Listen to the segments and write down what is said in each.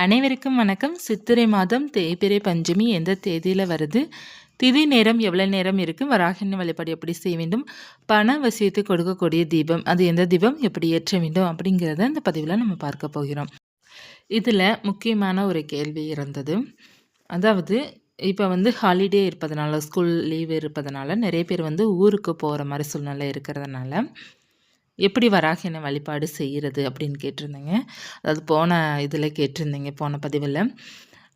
அனைவருக்கும் வணக்கம். சித்திரை மாதம் தேய்பிறை பஞ்சமி எந்த தேதியில் வருது, திதி நேரம் எவ்வளோ நேரம் இருக்குது, வராகின வழிபாடு எப்படி செய்ய வேண்டும், பண வசியத்தை கொடுக்கக்கூடிய தீபம் அது எந்த தீபம் எப்படி ஏற்ற வேண்டும் அப்படிங்கிறத இந்த பதிவில் நம்ம பார்க்க போகிறோம். இதில் முக்கியமான ஒரு கேள்வி இருந்தது. அதாவது இப்போ ஹாலிடே இருப்பதனால, ஸ்கூல் லீவ் இருப்பதனால நிறைய பேர் ஊருக்கு போகிற மாதிரி சூழ்நிலை இருக்கிறதுனால எப்படி வராகின வழிபாடு செய்கிறது அப்படின்னு கேட்டிருந்தேங்க. அதாவது போன இதில் கேட்டிருந்தீங்க, போன பதிவில்.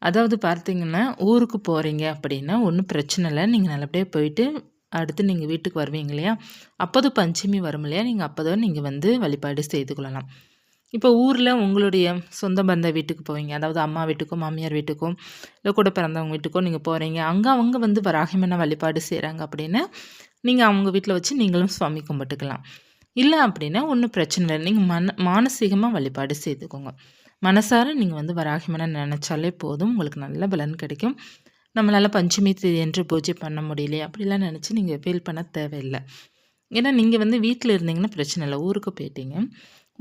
அதாவது பார்த்தீங்கன்னா, ஊருக்கு போகிறீங்க அப்படின்னா ஒன்றும் பிரச்சனை இல்லை. நீங்கள் நல்லபடியாக போயிட்டு அடுத்து நீங்கள் வீட்டுக்கு வருவீங்க இல்லையா, அப்போது பஞ்சமி வரும் இல்லையா, நீங்கள் அப்போதான் நீங்கள் வழிபாடு செய்து கொள்ளலாம். இப்போ ஊரில் உங்களுடைய சொந்த பந்த வீட்டுக்கு போவீங்க, அதாவது அம்மா வீட்டுக்கோ மாமியார் வீட்டுக்கோ இல்லை கூட பிறந்தவங்க வீட்டுக்கோ நீங்கள் போகிறீங்க, அங்கே அவங்க வராகிமன வழிபாடு செய்கிறாங்க அப்படின்னா நீங்கள் அவங்க வீட்டில் வச்சு நீங்களும் சுவாமி கும்பிட்டுக்கலாம். இல்லை அப்படின்னா ஒன்றும் பிரச்சனை இல்லை. நீங்கள் மானசீகமாக வழிபாடு செய்துக்கோங்க. மனசார நீங்கள் வராகிமனை நினச்சாலே போதும், உங்களுக்கு நல்ல பலன் கிடைக்கும். நம்மளால் பஞ்சமி தேதி என்று பூஜை பண்ண முடியலையே அப்படிலாம் நினச்சி நீங்கள் ஃபீல் பண்ண தேவையில்லை. ஏன்னா நீங்கள் வீட்டில் இருந்தீங்கன்னா பிரச்சனை இல்லை. ஊருக்கு போயிட்டீங்க,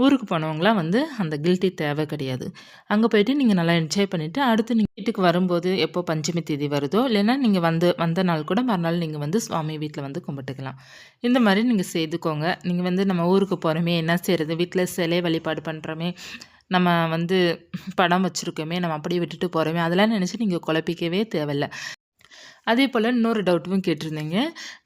ஊருக்கு போனவங்களாம் அந்த கில்ட்டி தேவை கிடையாது. அங்கே போயிட்டு நீங்கள் நல்லா என்ஜாய் பண்ணிவிட்டு அடுத்து நீங்கள் வீட்டுக்கு வரும்போது எப்போ பஞ்சமி தேதி வருதோ, இல்லைன்னா நீங்கள் வந்த நாள் கூட மறுநாள் நீங்கள் சுவாமி வீட்டில் கும்பிட்டுக்கலாம். இந்த மாதிரி நீங்கள் செய்துக்கோங்க. நீங்கள் நம்ம ஊருக்கு போகிறோமே, என்ன செய்கிறது, வீட்டில் சிலை வழிபாடு பண்ணுறோமே, நம்ம படம் வச்சுருக்கோமே, நம்ம அப்படியே விட்டுட்டு போகிறோமே, அதெல்லாம் நினச்சி நீங்கள் குழப்பிக்கவே தேவையில்லை. அதே போல் இன்னொரு டவுட்டும் கேட்டிருந்தீங்க,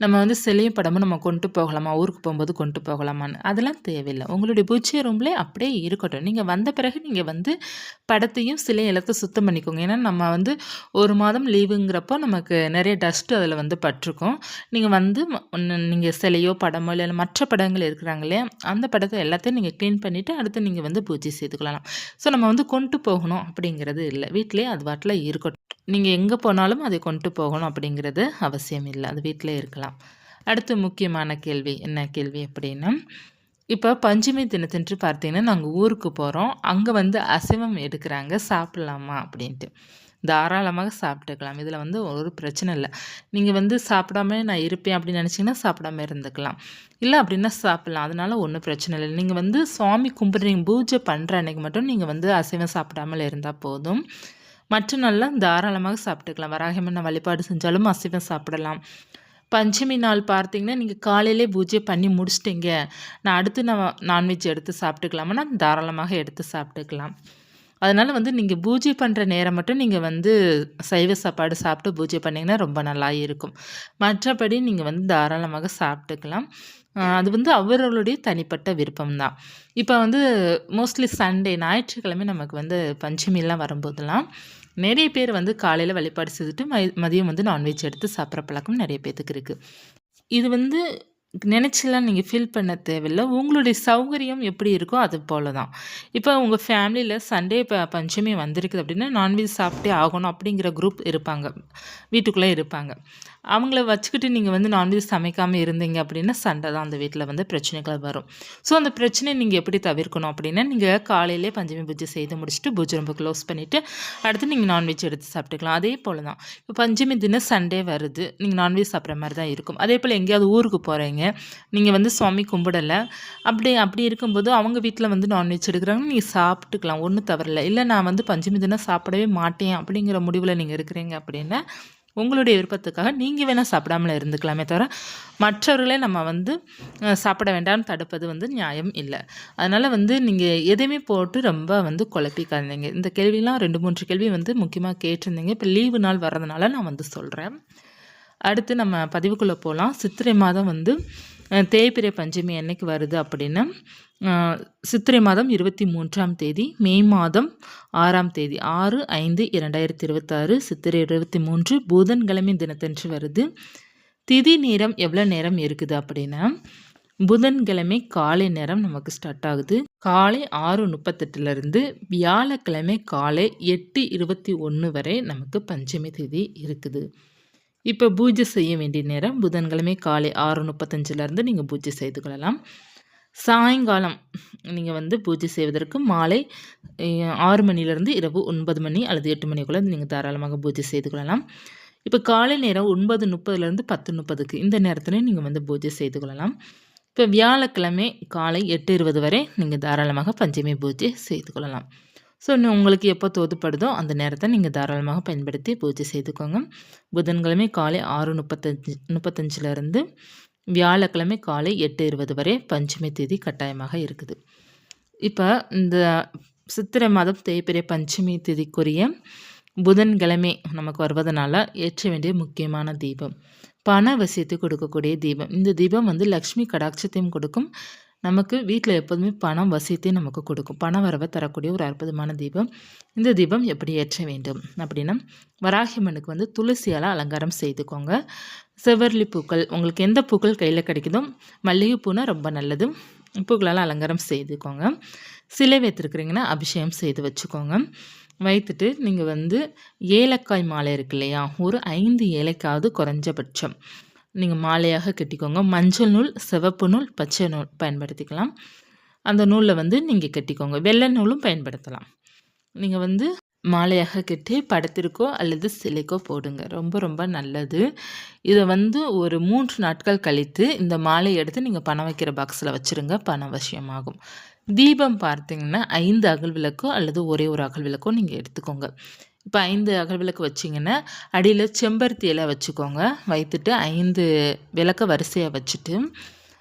நம்ம சிலையும் படமும் நம்ம கொண்டு போகலாமா, ஊருக்கு போகும்போது கொண்டு போகலாமான்னு. அதெல்லாம் தேவையில்லை. உங்களுடைய பூஜை ரூம்லேயே அப்படியே இருக்கட்டும். நீங்கள் வந்த பிறகு நீங்கள் படத்தையும் சிலையும் எல்லாத்தையும் சுத்தம் பண்ணிக்கோங்க. ஏன்னா நம்ம ஒரு மாதம் லீவுங்கிறப்போ நமக்கு நிறைய டஸ்ட்டு அதில் பட்டிருக்கும். நீங்கள் நீங்கள் சிலையோ படமோ இல்லை மற்ற படங்கள் இருக்கிறாங்க இல்லையா, அந்த படத்தை எல்லாத்தையும் நீங்கள் க்ளீன் பண்ணிவிட்டு அடுத்து நீங்கள் பூஜை செய்துக்கலாம். ஸோ நம்ம கொண்டு போகணும் அப்படிங்கிறது இல்லை. வீட்டிலே அது வாட்டில் இருக்கட்டும். நீங்கள் எங்கே போனாலும் அதை கொண்டு போகணும் அப்படிங்கிறது அவசியம் இல்லை. அது வீட்டிலே இருக்கலாம். அடுத்து முக்கியமான கேள்வி என்ன கேள்வி அப்படின்னா, இப்போ பஞ்சமி தினத்தன்று பார்த்தீங்கன்னா நாங்கள் ஊருக்கு போகிறோம், அங்கே அசைவம் எடுக்கிறாங்க, சாப்பிட்லாமா அப்படின்ட்டு. தாராளமாக சாப்பிட்டுக்கலாம். இதில் ஒரு பிரச்சனை இல்லை. நீங்கள் சாப்பிடாம நான் இருப்பேன் அப்படின்னு நினச்சிங்கன்னா சாப்பிடாம இருந்துக்கலாம். இல்லை அப்படின்னா சாப்பிட்லாம். அதனால ஒன்றும் பிரச்சனை இல்லை. நீங்கள் சுவாமி கும்பிட்றீங்க, பூஜை பண்ணுற அன்றைக்கு மட்டும் நீங்கள் அசைவம் சாப்பிடாமல் இருந்தால் போதும். மற்ற நாள்லாம் தாராளமாக சாப்பிட்டுக்கலாம். வராகிமனை வழிபாடு செஞ்சாலும் அசைவம் சாப்பிடலாம். பஞ்சமி நாள் பார்த்தீங்கன்னா நீங்கள் காலையிலே பூஜை பண்ணி முடிச்சிட்டிங்க, நான் அடுத்து நான்வெஜ் எடுத்து சாப்பிட்டுக்கலாமா, தாராளமாக எடுத்து சாப்பிட்டுக்கலாம். அதனால் நீங்கள் பூஜை பண்ணுற நேரம் மட்டும் நீங்கள் சைவ சாப்பாடு சாப்பிட்டு பூஜை பண்ணிங்கன்னா ரொம்ப நல்லா இருக்கும். மற்றபடி நீங்கள் தாராளமாக சாப்பிட்டுக்கலாம். அது அவர்களுடைய தனிப்பட்ட விருப்பம் தான். இப்போ மோஸ்ட்லி சண்டே ஞாயிற்றுக்கிழமை நமக்கு பஞ்சமிலாம் வரும்போதெல்லாம் நிறைய பேர் காலையில் வழிபாடு செய்துட்டு மதியம் நான்வெஜ் எடுத்து சாப்பிட்ற பழக்கம் நிறைய பேர்த்துக்கு இருக்குது. இது நினச்சிலாம் நீங்கள் ஃபீல் பண்ண தேவையில்லை. உங்களுடைய சௌகரியம் எப்படி இருக்கோ அது போல தான். இப்போ உங்கள் ஃபேமிலியில் சண்டே இப்போ பஞ்சமி வந்திருக்குது அப்படின்னா நான்வெஜ் சாப்பிட்டே ஆகணும் அப்படிங்கிற குரூப் இருப்பாங்க, வீட்டுக்குள்ளே இருப்பாங்க. அவங்கள வச்சுக்கிட்டு நீங்கள் நான்வெஜ் சமைக்காமல் இருந்தீங்க அப்படின்னா சண்டை தான், அந்த வீட்டில் பிரச்சனைகள் வரும். ஸோ அந்த பிரச்சனையை நீங்கள் எப்படி தவிர்க்கணும் அப்படின்னா, நீங்கள் காலையிலே பஞ்சமி பூஜை செய்து முடிச்சுட்டு பூஜை ரொம்ப க்ளோஸ் பண்ணிவிட்டு அடுத்து நீங்கள் நான்வெஜ் எடுத்து சாப்பிட்டுக்கலாம். அதே போல் தான் இப்போ பஞ்சமி தினம் சண்டே வருது, நீங்கள் நான்வெஜ் சாப்பிட்ற மாதிரி தான் இருக்கும். அதே போல் எங்கேயாவது ஊருக்கு போகிறீங்க, நீங்கள் சுவாமி கும்பிடலை, அப்படி இருக்கும்போது அவங்க வீட்டில் நான்வெஜ் எடுக்கிறாங்க, நீங்கள் சாப்பிட்டுக்கலாம், ஒன்றும் தவறில்லை. இல்லை நான் பஞ்சமி தினம் சாப்பிடவே மாட்டேன் அப்படிங்கிற முடிவில் நீங்கள் இருக்கிறீங்க அப்படின்னா உங்களுடைய விருப்பத்துக்காக நீங்கள் வேணால் சாப்பிடாமல் இருந்துக்கலாமே தவிர மற்றவர்களே நம்ம சாப்பிட வேண்டாம்னு தடுப்பது நியாயம் இல்லை. அதனால் நீங்கள் எதையுமே போட்டு ரொம்ப குழப்பிக்காதீங்க. இந்த கேள்விலாம் 2-3 கேள்வி முக்கியமாக கேட்டிருந்தீங்க. இப்போ லீவு நாள் வர்றதுனால நான் சொல்கிறேன். அடுத்து நம்ம பதிவுக்குள்ளே போகலாம். சித்திரை மாதம் தேய்பிறை பஞ்சமி என்னைக்கு வருது அப்படின்னா, சித்திரை மாதம் 23ஆம் தேதி, மே மாதம் 6ஆம் தேதி, 6/5/2026 சித்திரை 23 புதன்கிழமை தினத்தன்று வருது. திதி நேரம் எவ்வளோ நேரம் இருக்குது அப்படின்னா, புதன்கிழமை காலை நேரம் நமக்கு ஸ்டார்ட் ஆகுது, காலை 6:38லேருந்து வியாழக்கிழமை காலை 8:21 வரை நமக்கு பஞ்சமி தேதி இருக்குது. இப்போ பூஜை செய்ய வேண்டிய நேரம் புதன்கிழமை காலை 6:35லேருந்து நீங்கள் பூஜை செய்து கொள்ளலாம். சாயங்காலம் நீங்கள் பூஜை செய்வதற்கு மாலை 6 மணிலேருந்து இரவு 9 மணி அல்லது 8 மணிக்குள்ளே நீங்கள் தாராளமாக பூஜை செய்து கொள்ளலாம். இப்போ காலை நேரம் 9:30லேருந்து 10:30க்கு இந்த நேரத்துலையும் நீங்கள் பூஜை செய்து கொள்ளலாம். இப்போ வியாழக்கிழமை காலை 8:20 வரை நீங்கள் தாராளமாக பஞ்சமி பூஜை செய்து கொள்ளலாம். ஸோ உங்களுக்கு எப்போ தோதுப்படுதோ அந்த நேரத்தை நீங்கள் தாராளமாக பயன்படுத்தி பூஜை செய்துக்கோங்க. புதன்கிழமை காலை 6:35 வியாழக்கிழமை காலை 8:20 வரை பஞ்சமி தேதி கட்டாயமாக இருக்குது. இப்போ இந்த சித்திரை மாதம் தேய்பிறை பஞ்சமி தேதிக்குரிய புதன்கிழமை நமக்கு வருவதனால ஏற்ற வேண்டிய முக்கியமான தீபம் பண வசியத்தை கொடுக்கக்கூடிய தீபம். இந்த தீபம் லக்ஷ்மி கடாட்சத்தையும் கொடுக்கும், நமக்கு வீட்டில் எப்போதுமே பணம் வசியத்தையும் நமக்கு கொடுக்கும், பண வரவை தரக்கூடிய ஒரு அற்புதமான தீபம். இந்த தீபம் எப்படி ஏற்ற வேண்டும் அப்படின்னா, வராகியம்மனுக்கு துளசியால் அலங்காரம் செய்துக்கோங்க. செவ்வரளி பூக்கள், உங்களுக்கு எந்த பூக்கள் கையில் கிடைக்குதோ, மல்லிகைப்பூனா ரொம்ப நல்லது, பூக்களால் அலங்காரம் செய்துக்கோங்க. சிலை வைத்திருக்கிறீங்கன்னா அபிஷேகம் செய்து வச்சுக்கோங்க. வைத்துட்டு நீங்கள் ஏலக்காய் மாலை இருக்கு இல்லையா, ஒரு 5 ஏலக்காவது குறைஞ்சபட்சம் நீங்கள் மாலையாக கட்டிக்கோங்க. மஞ்சள் நூல், சிவப்பு நூல், பச்சை நூல் பயன்படுத்திக்கலாம். அந்த நூலில் நீங்கள் கட்டிக்கோங்க. வெள்ளை நூலும் பயன்படுத்தலாம். நீங்கள் மாலையாக கட்டி படத்திற்கோ அல்லது சிலைக்கோ போடுங்க, ரொம்ப ரொம்ப நல்லது. இதை ஒரு 3 நாட்கள் கழித்து இந்த மாலையை எடுத்து நீங்கள் பணம் வைக்கிற பாக்ஸில் வச்சுருங்க, பணம் வசியமாகும். தீபம் பார்த்தீங்கன்னா 5 அகல் விளக்கோ அல்லது ஒரே ஒரு அகல் விளக்கோ நீங்கள் எடுத்துக்கோங்க. இப்போ 5 அகல் விளக்கு வச்சிங்கன்னா அடியில் செம்பருத்தி இலை வச்சுக்கோங்க. வைத்துட்டு 5 விளக்க வரிசையாக வச்சுட்டு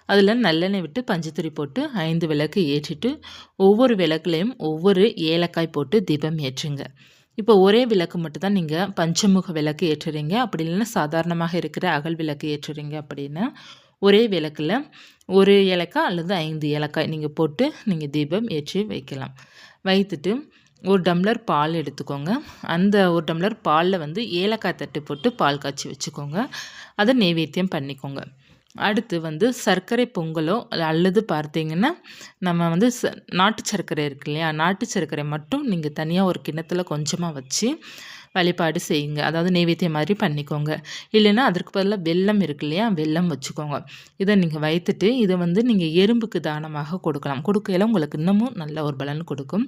அதில் நல்லெண்ணெய் விட்டு பஞ்சுத்திரி போட்டு 5 விளக்கு ஏற்றிட்டு ஒவ்வொரு விளக்குலையும் ஒவ்வொரு ஏலக்காய் போட்டு தீபம் ஏற்றுங்க. இப்போ ஒரே விளக்கு மட்டும் தான் நீங்கள் பஞ்சமுக விளக்கு ஏற்றுறீங்க, அப்படி இல்லைன்னா சாதாரணமாக இருக்கிற அகல் விளக்கு ஏற்றுறீங்க அப்படின்னா ஒரே விளக்கில் ஒரு ஏலக்காய் அல்லது 5 ஏலக்காய் நீங்கள் போட்டு நீங்கள் தீபம் ஏற்றி வைக்கலாம். வைத்துட்டு ஒரு டம்ளர் பால் எடுத்துக்கோங்க. அந்த ஒரு டம்ளர் பாலில் ஏலக்காய் தட்டு போட்டு பால் காய்ச்சி வச்சுக்கோங்க. அதை நைவேத்தியம் பண்ணிக்கோங்க. அடுத்து சர்க்கரை பொங்கலோ அல்லது பார்த்தீங்கன்னா நம்ம நாட்டு சர்க்கரை இருக்கு இல்லையா, நாட்டு சர்க்கரை மட்டும் நீங்கள் தனியாக ஒரு கிண்ணத்தில் கொஞ்சமாக வச்சு வழிபாடு செய்யுங்க. அதாவது நைவேத்தியம் மாதிரி பண்ணிக்கோங்க. இல்லைன்னா அதற்கு பதிலாக வெல்லம் இருக்கு இல்லையா, வெல்லம் வச்சுக்கோங்க. இதை நீங்கள் வைத்துட்டு இதை நீங்கள் எறும்புக்கு தானமாக கொடுக்கலாம். கொடுக்கையில் உங்களுக்கு இன்னமும் நல்ல ஒரு பலன் கொடுக்கும்.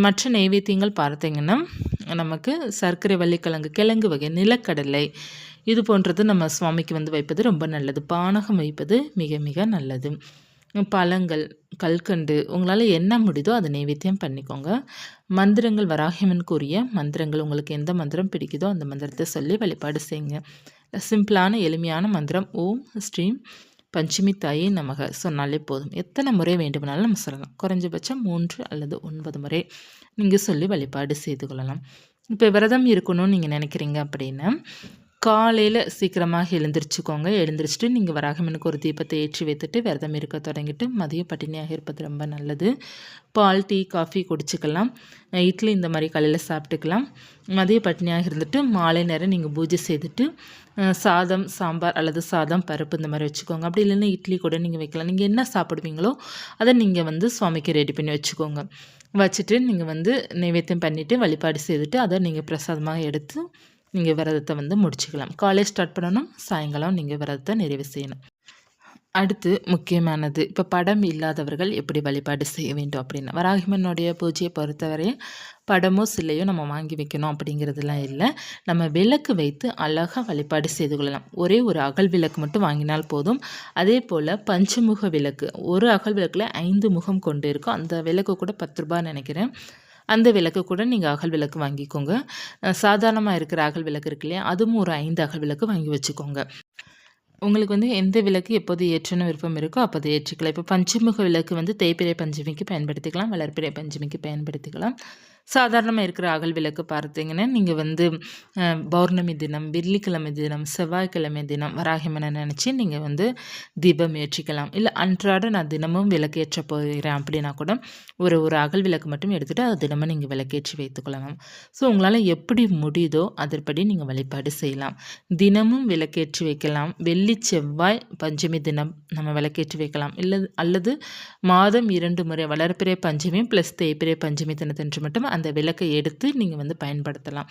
மற்ற நைவேத்தியங்கள் பார்த்தீங்கன்னா நமக்கு சர்க்கரை வள்ளிக்கிழங்கு, கிழங்கு வகை, நிலக்கடலை இது போன்றது நம்ம சுவாமிக்கு வைப்பது ரொம்ப நல்லது. பானகம் வைப்பது மிக மிக நல்லது. பழங்கள், கல்கண்டு உங்களால் என்ன முடியுதோ அதை நைவேத்தியம் பண்ணிக்கோங்க. மந்திரங்கள், வராகியம்மனுக்குரிய மந்திரங்கள், உங்களுக்கு எந்த மந்திரம் பிடிக்குதோ அந்த மந்திரத்தை சொல்லி வழிபாடு செய்யுங்க. சிம்பிளான எளிமையான மந்திரம் ஓம் ஸ்ரீம் பஞ்சமி தாயே நமக சொன்னாலே போதும். எத்தனை முறை வேண்டுமானாலும் நம்ம சொல்லலாம். குறைஞ்சபட்சம் 3 அல்லது 9 முறை நீங்கள் சொல்லி வழிபாடு செய்து கொள்ளலாம். இப்போ விரதம் இருக்கணும்னு நீங்கள் நினைக்கிறீங்க அப்படின்னா காலையில் சீக்கிரமாக எழுந்திரிச்சுக்கோங்க. எழுந்திரிச்சிட்டு நீங்கள் வராகம்மனுக்கு ஒரு தீபத்தை ஏற்றி வைத்துட்டு விரதம் இருக்க தொடங்கிட்டு மதிய பட்டினியாக இருப்பது ரொம்ப நல்லது. பால், டீ, காஃபி குடிச்சிக்கலாம். இட்லி இந்த மாதிரி காலையில் சாப்பிட்டுக்கலாம். மதிய பட்டினியாக இருந்துட்டு மாலை நேரம் நீங்கள் பூஜை செய்துட்டு சாதம், சாம்பார் அல்லது சாதம், பருப்பு இந்த மாதிரி வச்சுக்கோங்க. அப்படி இல்லைன்னா இட்லி கூட நீங்கள் வைக்கலாம். நீங்கள் என்ன சாப்பிடுவீங்களோ அதை நீங்கள் சுவாமிக்கு ரெடி பண்ணி வச்சுக்கோங்க. வச்சுட்டு நீங்கள் நைவேத்தியம் பண்ணிவிட்டு வழிபாடு செய்துட்டு அதை நீங்கள் பிரசாதமாக எடுத்து நீங்கள் விரதத்தை முடிச்சுக்கலாம். காலேஜ் ஸ்டார்ட் பண்ணணும், சாயங்காலம் நீங்கள் விரதத்தை நிறைவு செய்யணும். அடுத்து முக்கியமானது, இப்போ படம் இல்லாதவர்கள் எப்படி வழிபாடு செய்ய வேண்டும் அப்படின்னா, வராகியம்மனுடைய பூஜையை பொறுத்தவரை படமோ சிலையோ நம்ம வாங்கி வைக்கணும் அப்படிங்கிறதுலாம் இல்லை. நம்ம விளக்கு வைத்து அழகாக வழிபாடு செய்து கொள்ளலாம். ஒரே ஒரு அகல் விளக்கு மட்டும் வாங்கினால் போதும். அதே போல் பஞ்சமுக விளக்கு, ஒரு அகல் விளக்கில் 5 முகம் கொண்டு இருக்கும். அந்த விளக்கு கூட 10 ரூபான்னு நினைக்கிறேன். அந்த விளக்கு கூட நீங்கள் அகல் விளக்கு வாங்கிக்கோங்க. சாதாரணமாக இருக்கிற அகல் விளக்கு இருக்கு இல்லையா, அதுவும் ஒரு 5 அகல் விளக்கு வாங்கி வச்சுக்கோங்க. உங்களுக்கு எந்த விளக்கு எப்போது ஏற்றணும் விருப்பம் இருக்கோ அப்போது ஏற்றிக்கலாம். இப்போ பஞ்சமுக விளக்கு தேய்பிறை பஞ்சமிக்கு பயன்படுத்திக்கலாம், வளர்பிறை பஞ்சமிக்கு பயன்படுத்திக்கலாம். சாதாரணமாக இருக்கிற அகல் விளக்கு பார்த்தீங்கன்னா நீங்கள் பௌர்ணமி தினம், வெள்ளிக்கிழமை தினம், செவ்வாய்க்கிழமை தினம் வராகியம்மனை நினச்சி நீங்கள் தீபம் ஏற்றிக்கலாம். இல்லை அன்றாட நான் தினமும் விளக்கேற்ற போகிறேன் அப்படின்னா கூட ஒரு அகல் விளக்கு மட்டும் எடுத்துகிட்டு அதை தினமும் நீங்கள் விளக்கேற்றி வைத்துக்கொள்ளலாம். ஸோ உங்களால் எப்படி முடியுதோ அதன்படி நீங்கள் வழிபாடு செய்யலாம். தினமும் விளக்கேற்றி வைக்கலாம். வெள்ளி, செவ்வாய், பஞ்சமி தினம் நம்ம விளக்கேற்றி வைக்கலாம். அல்லது மாதம் 2 முறை வளர்பிறை பஞ்சமி ப்ளஸ் தேய்பிறை பஞ்சமி தினத்தன்று மட்டும் அந்த விளக்கை எடுத்து நீங்கள் பயன்படுத்தலாம்.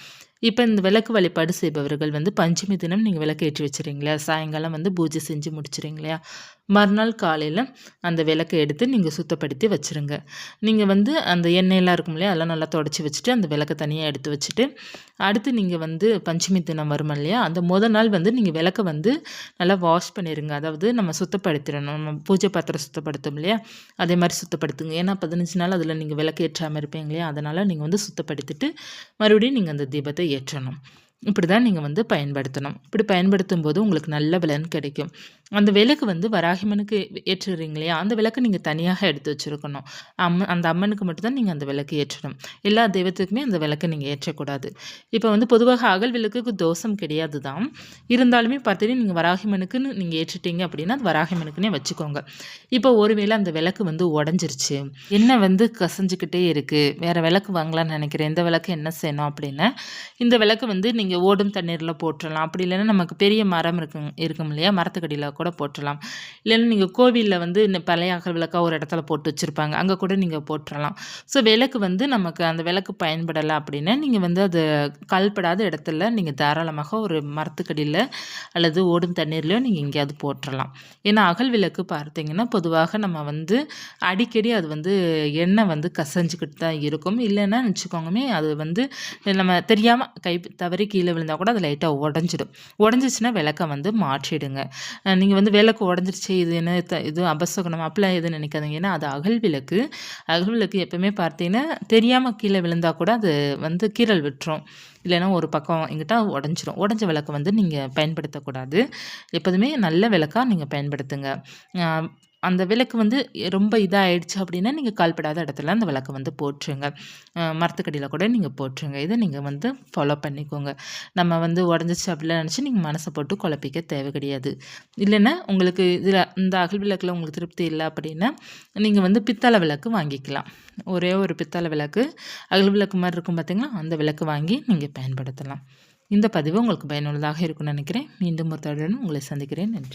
இப்போ இந்த விளக்கு வழிபாடு செய்பவர்கள் வந்து பஞ்சமி தினம் நீங்கள் விளக்கு ஏற்றி வச்சுறீங்களா, சாயங்காலம் வந்து பூஜை செஞ்சு முடிச்சுறீங்க இல்லையா, மறுநாள் காலையில் அந்த விளக்கை எடுத்து நீங்கள் சுத்தப்படுத்தி வச்சுருங்க. நீங்கள் வந்து அந்த எண்ணெயெல்லாம் இருக்கும் இல்லையா, அதெல்லாம் நல்லா தொடச்சி வச்சுட்டு அந்த விளக்கை தனியாக எடுத்து வச்சுட்டு, அடுத்து நீங்கள் வந்து பஞ்சமி தினம் வரும் இல்லையா, அந்த நாள் வந்து நீங்கள் விளக்கை வந்து நல்லா வாஷ் பண்ணிடுங்க. அதாவது நம்ம சுத்தப்படுத்திடணும். நம்ம பூஜை பாத்திரம் சுத்தப்படுத்தும் இல்லையா, அதே மாதிரி சுத்தப்படுத்துங்க. ஏன்னா 15 நாள் அதில் நீங்கள் விளக்கு ஏற்றாமல் இருப்பீங்க இல்லையா, அதனால் நீங்கள் வந்து சுத்தப்படுத்திட்டு மறுபடியும் நீங்கள் அந்த தீபத்தை ஏற்றணும். இப்படி தான் நீங்கள் வந்து பயன்படுத்தணும். இப்படி பயன்படுத்தும் போது உங்களுக்கு நல்ல பலன் கிடைக்கும். அந்த விளக்கு வந்து வராகியம்மனுக்கு ஏற்றுறீங்க இல்லையா, அந்த விளக்கு நீங்கள் தனியாக எடுத்து வச்சுருக்கணும். அந்த அம்மனுக்கு மட்டும் தான் நீங்கள் அந்த விளக்கு ஏற்றணும். எல்லா தெய்வத்துக்குமே அந்த விளக்கை நீங்கள் ஏற்றக்கூடாது. இப்போ வந்து பொதுவாக அகல் விளக்குக்கு தோஷம் கிடையாது தான். இருந்தாலுமே பார்த்தீங்கன்னா நீங்கள் வராகியம்மனுக்குன்னு நீங்கள் ஏற்றிட்டீங்க அப்படின்னா அது வராகியம்மனுக்குன்னே வச்சுக்கோங்க. இப்போ ஒருவேளை அந்த விளக்கு வந்து உடஞ்சிருச்சு, எண்ணெய் வந்து கசஞ்சிக்கிட்டே இருக்குது, வேறு விளக்கு வாங்கலாம்னு நினைக்கிறேன், இந்த விளக்கு என்ன செய்யணும் அப்படின்னா, இந்த விளக்கு வந்து நீங்கள் ஓடும் தண்ணீரில் போட்டுடலாம். அப்படி இல்லைன்னா நமக்கு பெரிய மரம் இருக்கும் இல்லையா, மரத்துக்கடியில் கூட போட்டுடலாம். இல்லைன்னா நீங்கள் கோவிலில் வந்து பழைய அகல் விளக்கா ஒரு இடத்துல போட்டு வச்சுருப்பாங்க, அங்கே கூட நீங்கள் போட்டுடலாம். ஸோ விளக்கு வந்து நமக்கு அந்த விளக்கு பயன்படலை அப்படின்னா நீங்கள் வந்து அது கல்படாத இடத்துல நீங்கள் தாராளமாக ஒரு மரத்துக்கடியில் அல்லது ஓடும் தண்ணீர்லையோ நீங்கள் எங்கேயாவது போட்டுடலாம். ஏன்னா அகல் விளக்கு பார்த்தீங்கன்னா பொதுவாக நம்ம வந்து அடிக்கடி அது வந்து எண்ணெய் வந்து கசஞ்சிக்கிட்டு தான் இருக்கும். இல்லைன்னா வச்சுக்கோங்கமே அது வந்து நம்ம தெரியாமல் கை தவறி கீழே விழுந்தால் கூட அது லைட்டாக உடஞ்சிடும். உடஞ்சிச்சின்னா விளக்கை வந்து மாற்றிடுங்க. நீங்கள் வந்து விளக்கு உடஞ்சிருச்சு இது என்ன இது அபசகுனம் அப்படிலாம் எதுவும் நினைக்காதீங்க. ஏன்னா அது அகல் விளக்கு. அகல் விளக்கு எப்பவுமே பார்த்தீங்கன்னா தெரியாமல் கீழே விழுந்தால் கூட அது வந்து கீறல் விட்டுரும். இல்லைன்னா ஒரு பக்கம் எங்கிட்ட உடஞ்சிரும். உடஞ்ச விளக்கை வந்து நீங்கள் பயன்படுத்தக்கூடாது. எப்போதுமே நல்ல விளக்காக நீங்கள் பயன்படுத்துங்க. அந்த விளக்கு வந்து ரொம்ப இதாகிடுச்சு அப்படின்னா நீங்கள் கால்படாத இடத்துல அந்த விளக்கை வந்து போட்டுருங்க. மரத்துக்கடியில் கூட நீங்கள் போட்டுருங்க. இதை நீங்கள் வந்து ஃபாலோ பண்ணிக்கோங்க. நம்ம வந்து உடஞ்சிச்சு அப்படிலாம் நினச்சி நீங்கள் மனசை போட்டு குழப்பிக்க தேவை கிடையாது. இல்லைன்னா உங்களுக்கு இதில் இந்த அகல் விளக்கில் உங்களுக்கு திருப்தி இல்லை அப்படின்னா நீங்கள் வந்து பித்தளை விளக்கு வாங்கிக்கலாம். ஒரே ஒரு பித்தளை விளக்கு அகல் விளக்கு மாதிரி இருக்கும் பார்த்தீங்களா, அந்த விளக்கு வாங்கி நீங்கள் பயன்படுத்தலாம். இந்த பதிவு உங்களுக்கு பயனுள்ளதாக இருக்கும்னு நினைக்கிறேன். மீண்டும் ஒரு தொடருடன் உங்களை சந்திக்கிறேன். நன்றி.